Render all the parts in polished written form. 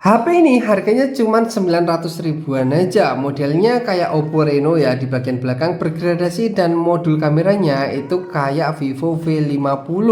HP ini harganya cuma 900 ribuan aja. Modelnya kayak Oppo Reno ya, di bagian belakang bergradasi dan modul kameranya itu kayak Vivo V50.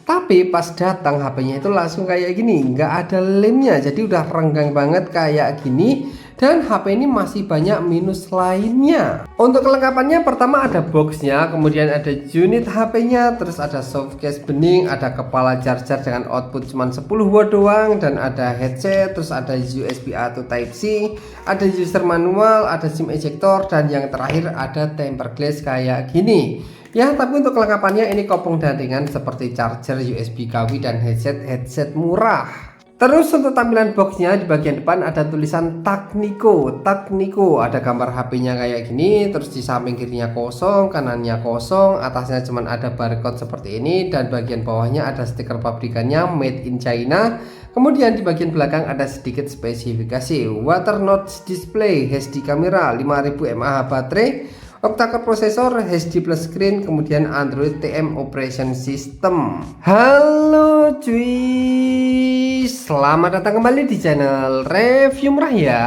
Tapi pas datang HP-nya itu langsung kayak gini, nggak ada lemnya. Jadi udah renggang banget kayak gini. Dan HP ini masih banyak minus lainnya. Untuk kelengkapannya pertama ada boxnya, kemudian ada unit HP-nya, terus ada softcase bening, ada kepala charger dengan output cuma 10 watt doang, dan ada headset, terus ada USB-A to Type-C, ada user manual, ada SIM ejector, dan yang terakhir ada tempered glass kayak gini. Ya, tapi untuk kelengkapannya ini kopong dan ringan seperti charger, USB KW, dan headset murah. Terus untuk tampilan boxnya di bagian depan ada tulisan Takniko, ada gambar HP-nya kayak gini, terus di samping kirinya kosong, kanannya kosong, atasnya cuman ada barcode seperti ini, dan bagian bawahnya ada stiker pabrikannya Made in China. Kemudian di bagian belakang ada sedikit spesifikasi, water notch display, HD kamera, 5000 mAh baterai, octa-core prosesor, HD plus screen, kemudian Android TM operation system. Halo cuy, selamat datang kembali di channel review murah ya.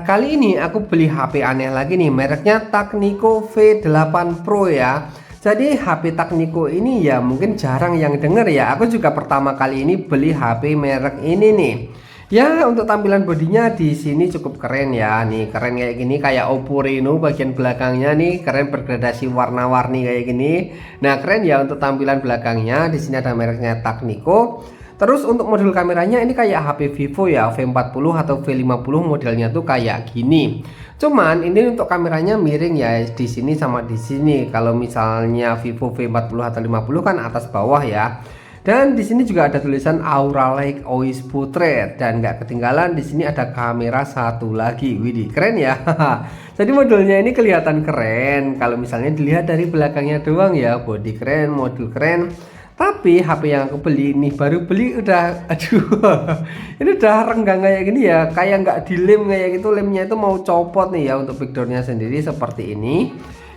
Kali ini aku beli HP aneh lagi nih, mereknya Takniko V8 Pro ya. Jadi HP Takniko ini ya mungkin jarang yang denger ya. Aku juga pertama kali ini beli HP merek ini nih. Ya, untuk tampilan bodinya di sini cukup keren ya. Nih, keren kayak gini, kayak Oppo Reno bagian belakangnya nih, keren bergradasi warna-warni kayak gini. Nah, keren ya untuk tampilan belakangnya. Di sini ada mereknya Takniko. Terus untuk modul kameranya ini kayak HP Vivo ya, V40 atau V50 modelnya tuh kayak gini. Cuman ini untuk kameranya miring ya di sini sama di sini. Kalau misalnya Vivo V40 atau 50 kan atas bawah ya. Dan di sini juga ada tulisan Aura Lake Always Portrait, dan nggak ketinggalan di sini ada kamera satu lagi. Widih, keren ya. Jadi modelnya ini kelihatan keren. Kalau misalnya dilihat dari belakangnya doang ya, body keren, modul keren. Tapi HP yang aku beli ini baru beli udah, aduh, ini udah renggang kayak gini ya, kayak nggak dilem kayak gitu, lemnya itu mau copot nih ya untuk backdoornya sendiri seperti ini.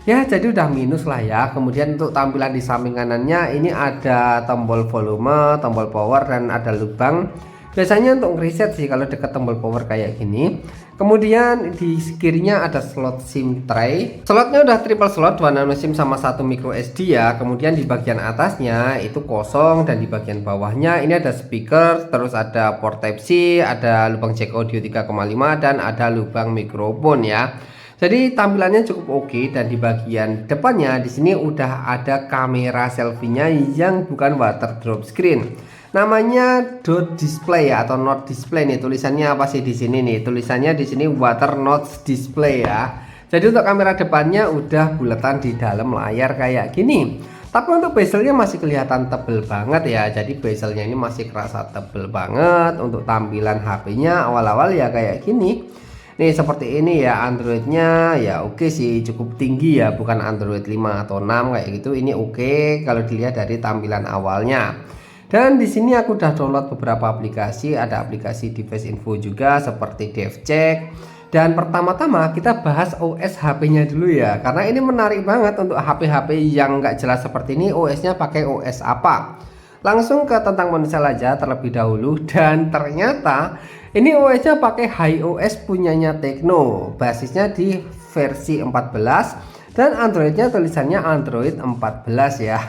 Ya, jadi udah minus lah ya. Kemudian untuk tampilan di samping kanannya ini ada tombol volume, tombol power, dan ada lubang. Biasanya untuk reset sih kalau deket tombol power kayak gini. Kemudian di kirinya ada slot SIM tray. Slotnya udah triple slot, 2 nano SIM sama 1 micro SD ya. Kemudian di bagian atasnya itu kosong, dan di bagian bawahnya ini ada speaker, terus ada port Type-C, ada lubang jack audio 3,5, dan ada lubang mikrofon ya. Jadi tampilannya cukup oke, dan di bagian depannya di sini udah ada kamera selfie-nya yang bukan water drop screen. Namanya dot display ya, atau not display nih. Tulisannya apa sih di sini nih? Tulisannya di sini water not display ya. Jadi untuk kamera depannya udah buletan di dalam layar kayak gini. Tapi untuk bezelnya masih kelihatan tebel banget ya. Jadi bezelnya ini masih kerasa tebel banget. Untuk tampilan HP-nya awal-awal ya kayak gini. Nih seperti ini ya, Androidnya ya oke sih, cukup tinggi ya, bukan Android 5 atau 6 kayak gitu. Ini oke kalau dilihat dari tampilan awalnya. Dan di sini aku udah download beberapa aplikasi, ada aplikasi device info juga seperti DevCheck. Dan pertama-tama kita bahas OS HP-nya dulu ya, karena ini menarik banget untuk HP-HP yang nggak jelas seperti ini. OS-nya pakai OS apa? Langsung ke tentang ponsel aja terlebih dahulu, dan ternyata ini OS-nya pakai HiOS punyanya Tecno, basisnya di versi 14, dan Android-nya tulisannya Android 14 ya.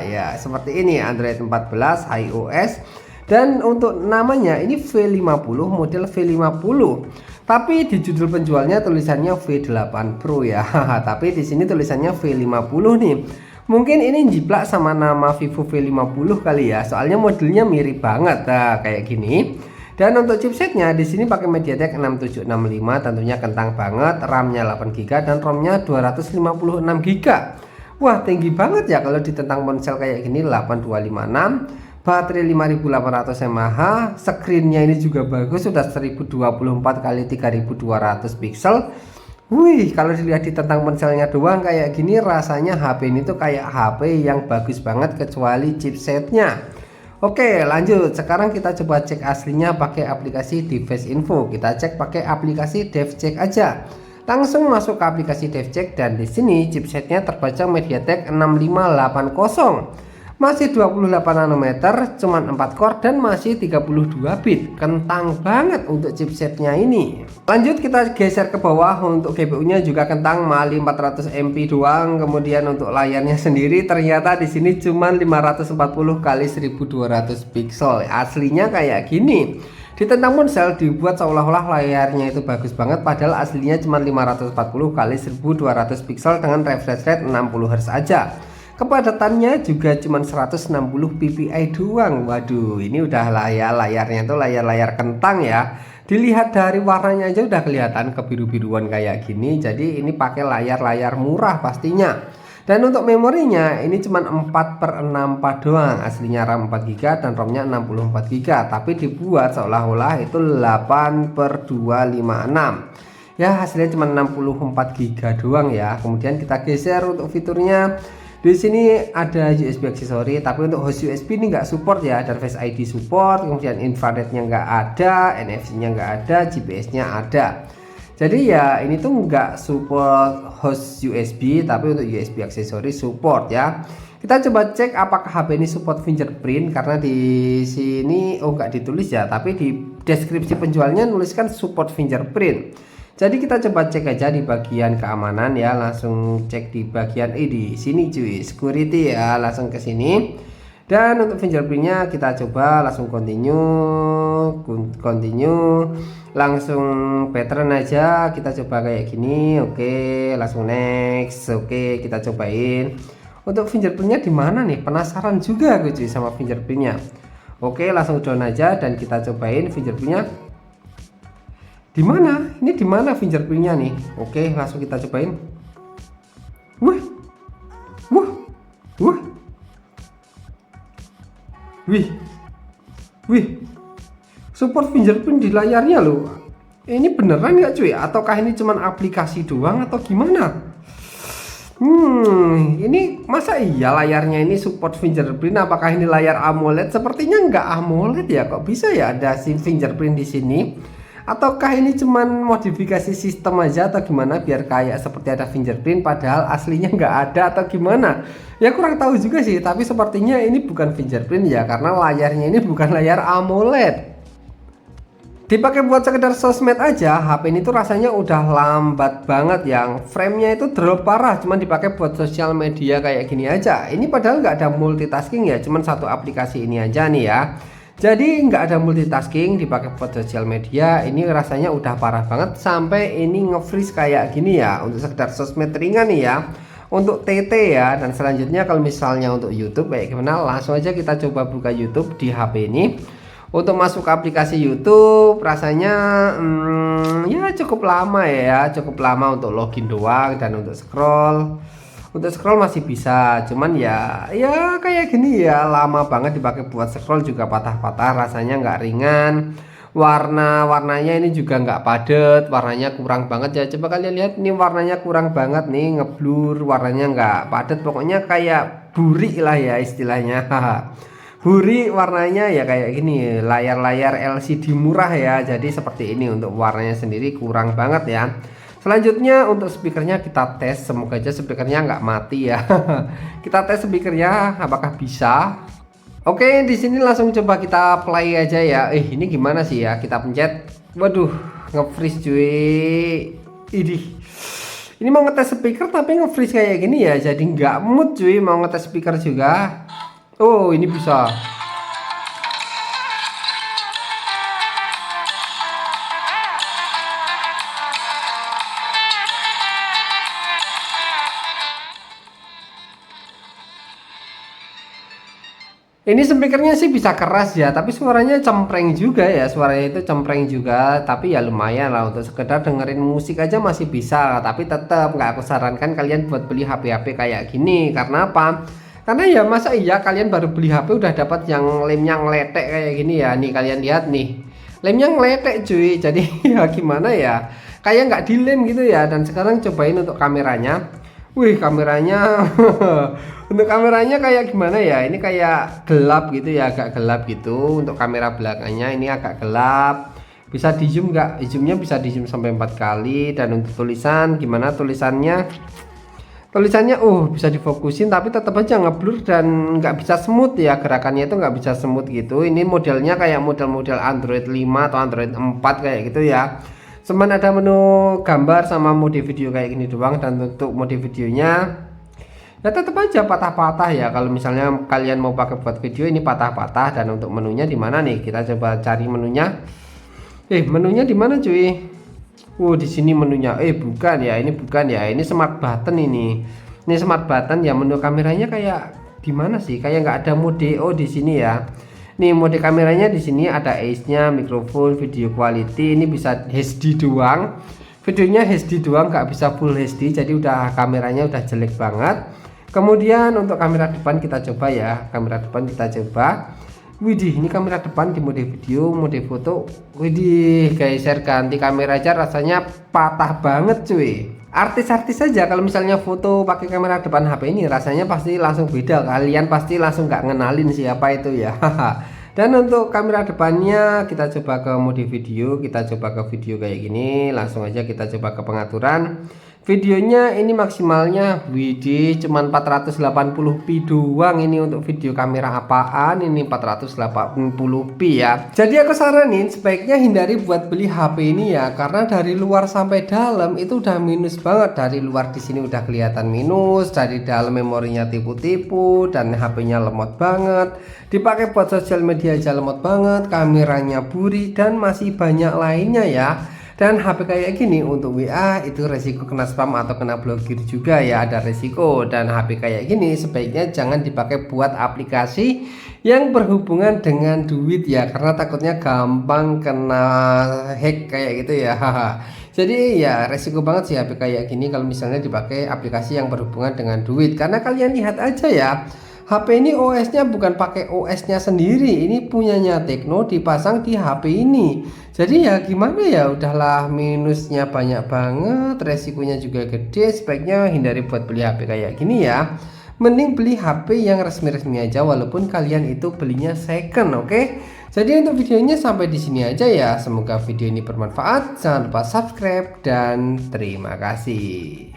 Ya, seperti ini Android 14 HiOS. Dan untuk namanya ini V50, model V50. Tapi di judul penjualnya tulisannya V8 Pro ya. Tapi di sini tulisannya V50 nih. Mungkin ini jiplak sama nama Vivo V50 kali ya, soalnya modelnya mirip banget kayak gini. Dan untuk chipsetnya di sini pakai MediaTek 6765, tentunya kentang banget, RAM-nya 8GB dan ROM-nya 256GB. Wah, tinggi banget ya kalau ditentang ponsel kayak gini, 8256, baterai 5800 mAh, screen-nya ini juga bagus, sudah 1024 x 3200 pixel. Wih, kalau dilihat di tentang ponselnya doang kayak gini, rasanya HP ini tuh kayak HP yang bagus banget kecuali chipsetnya. Oke, lanjut. Sekarang kita coba cek aslinya pakai aplikasi Device Info. Kita cek pakai aplikasi DevCheck aja. Langsung masuk ke aplikasi DevCheck, dan di sini chipsetnya terbaca MediaTek 6580. Masih 28 nanometer, cuman 4 core dan masih 32 bit. Kentang banget untuk chipsetnya ini. Lanjut kita geser ke bawah. Untuk GPU-nya juga kentang, Mali 400 MP doang. Kemudian untuk layarnya sendiri ternyata di sini cuman 540 kali 1200 pixel. Aslinya kayak gini. Ditentang ponsel dibuat seolah-olah layarnya itu bagus banget, padahal aslinya cuma 540 kali 1200 pixel dengan refresh rate 60 Hz aja. Kepadatannya juga cuma 160 ppi doang. Waduh, ini udah lah ya, layarnya itu layar-layar kentang ya. Dilihat dari warnanya aja udah kelihatan kebiru-biruan kayak gini. Jadi ini pakai layar-layar murah pastinya. Dan untuk memorinya ini cuma 4/64 doang. Aslinya RAM 4GB dan ROM-nya 64GB, tapi dibuat seolah-olah itu 8/256. Ya, hasilnya cuma 64GB doang ya. Kemudian kita geser untuk fiturnya. Di sini ada USB aksesori, tapi untuk host USB ini nggak support ya. Dan Face ID support, kemudian infrarednya nggak ada, NFC-nya nggak ada, GPS-nya ada. Jadi ya ini tuh nggak support host USB, tapi untuk USB aksesori support ya. Kita coba cek apakah HP ini support fingerprint, karena di sini nggak ditulis ya, tapi di deskripsi penjualnya nuliskan support fingerprint. Jadi kita coba cek aja di bagian keamanan ya, langsung cek di bagian di sini cuy, security ya, langsung ke sini. Dan untuk fingerprintnya kita coba langsung continue, langsung pattern aja, kita coba kayak gini. Oke, langsung next. Oke, kita cobain. Untuk fingerprintnya di mana nih? Penasaran juga gue cuy sama fingerprintnya. Oke, langsung down aja dan kita cobain fingerprintnya. Di mana? Ini di mana fingerprintnya nih? Oke, langsung kita cobain. Wah, wah, wah, wih, wih, support fingerprint di layarnya loh. Ini beneran nggak cuy? Ataukah ini cuman aplikasi doang atau gimana? Ini masa iya layarnya ini support fingerprint? Apakah ini layar AMOLED? Sepertinya nggak AMOLED ya. Kok bisa ya ada si fingerprint di sini? Ataukah ini cuman modifikasi sistem aja atau gimana biar kayak seperti ada fingerprint padahal aslinya nggak ada atau gimana? Ya kurang tahu juga sih, tapi sepertinya ini bukan fingerprint ya, karena layarnya ini bukan layar AMOLED. Dipakai buat sekedar sosmed aja, HP ini tuh rasanya udah lambat banget, yang framenya itu drop parah, cuman dipakai buat sosial media kayak gini aja. Ini padahal nggak ada multitasking ya, cuman satu aplikasi ini aja nih ya. Jadi nggak ada multitasking, dipakai buat sosial media. Ini rasanya udah parah banget, sampai ini nge-freeze kayak gini ya, untuk sekedar sosmed ringan nih ya, untuk TT ya. Dan selanjutnya kalau misalnya untuk YouTube kayak gimana, langsung aja kita coba buka YouTube di HP ini. Untuk masuk ke aplikasi YouTube rasanya ya cukup lama ya, cukup lama untuk login doang. Dan untuk scroll masih bisa, cuman ya kayak gini ya, lama banget dipakai buat scroll, juga patah-patah, rasanya nggak ringan. Warnanya ini juga nggak padat, warnanya kurang banget ya. Coba kalian lihat, ini warnanya kurang banget nih, ngeblur, warnanya nggak padat, pokoknya kayak burik lah ya istilahnya. Burik warnanya ya kayak gini, layar-layar LCD murah ya. Jadi seperti ini untuk warnanya sendiri, kurang banget ya. Selanjutnya untuk speakernya kita tes, semoga aja speakernya nggak mati ya. Kita tes speakernya apakah bisa. Oke, di sini langsung coba kita play aja ya. Ini gimana sih ya? Kita pencet. Waduh, nge-freeze cuy. Ini mau ngetes speaker tapi nge-freeze kayak gini ya. Jadi nggak mood cuy mau ngetes speaker juga. Oh, ini bisa. Ini speakernya sih bisa keras ya, tapi suaranya cempreng juga ya, suaranya itu cempreng juga, tapi ya lumayan lah untuk sekedar dengerin musik aja masih bisa. Tapi tetap nggak aku sarankan kalian buat beli HP-HP kayak gini. Karena apa? Karena ya masa iya kalian baru beli HP udah dapat yang lemnya ngeletek kayak gini ya. Nih kalian lihat nih, lemnya ngeletek cuy. Jadi ya gimana ya, kayak nggak dilem gitu ya. Dan sekarang cobain untuk kameranya. Wih, kameranya untuk kameranya kayak gimana ya, ini kayak gelap gitu ya, agak gelap gitu. Untuk kamera belakangnya ini agak gelap. Bisa di zoom nggak? Zoomnya bisa di zoom sampai 4 kali. Dan untuk tulisan gimana tulisannya? tulisannya bisa difokusin tapi tetap aja ngeblur dan nggak bisa smooth ya, gerakannya itu nggak bisa smooth gitu. Ini modelnya kayak model-model Android 5 atau Android 4 kayak gitu ya. Cuman ada menu gambar sama mode video kayak gini doang, dan untuk mode videonya ya tetap aja patah-patah ya. Kalau misalnya kalian mau pakai buat video ini patah-patah. Dan untuk menunya di mana nih? Kita coba cari menunya. Menunya di mana cuy? Di sini menunya. Bukan ya, ini bukan ya. Ini smart button ini. Ini smart button ya. Menu kameranya kayak di mana sih? Kayak nggak ada mode di sini ya. Nih mode kameranya di sini ada ace-nya, mikrofon, video quality. Ini bisa HD doang. Videonya HD doang, nggak bisa full HD. Jadi udah kameranya udah jelek banget. Kemudian untuk kamera depan kita coba ya. Kamera depan kita coba. Widih, ini kamera depan di mode video, mode foto. Widih, geser ganti kamera aja rasanya patah banget cuy. Artis-artis saja kalau misalnya foto pakai kamera depan HP ini rasanya pasti langsung beda. Kalian pasti langsung nggak ngenalin siapa itu ya. Dan untuk kamera depannya kita coba ke mode video, kita coba ke video kayak gini. Langsung aja kita coba ke pengaturan. Videonya ini maksimalnya widih cuman 480p doang. Ini untuk video kamera apaan ini 480p ya. Jadi aku saranin sebaiknya hindari buat beli HP ini ya, karena dari luar sampai dalam itu udah minus banget. Dari luar di sini udah kelihatan minus, dari dalam memorinya tipu-tipu, dan HP-nya lemot banget. Dipakai buat sosial media aja lemot banget, kameranya buri, dan masih banyak lainnya ya. Dan HP kayak gini untuk WA itu resiko kena spam atau kena blokir juga ya, ada resiko. Dan HP kayak gini sebaiknya jangan dipakai buat aplikasi yang berhubungan dengan duit ya, karena takutnya gampang kena hack kayak gitu ya. Jadi ya resiko banget sih HP kayak gini kalau misalnya dipakai aplikasi yang berhubungan dengan duit. Karena kalian lihat aja ya, HP ini OS-nya bukan pakai OS-nya sendiri, ini punyanya Tecno dipasang di HP ini. Jadi ya gimana ya, udahlah minusnya banyak banget, resikonya juga gede. Sebaiknya hindari buat beli HP kayak gini ya. Mending beli HP yang resmi-resmi aja walaupun kalian itu belinya second, oke? Jadi untuk videonya sampai di sini aja ya. Semoga video ini bermanfaat. Jangan lupa subscribe dan terima kasih.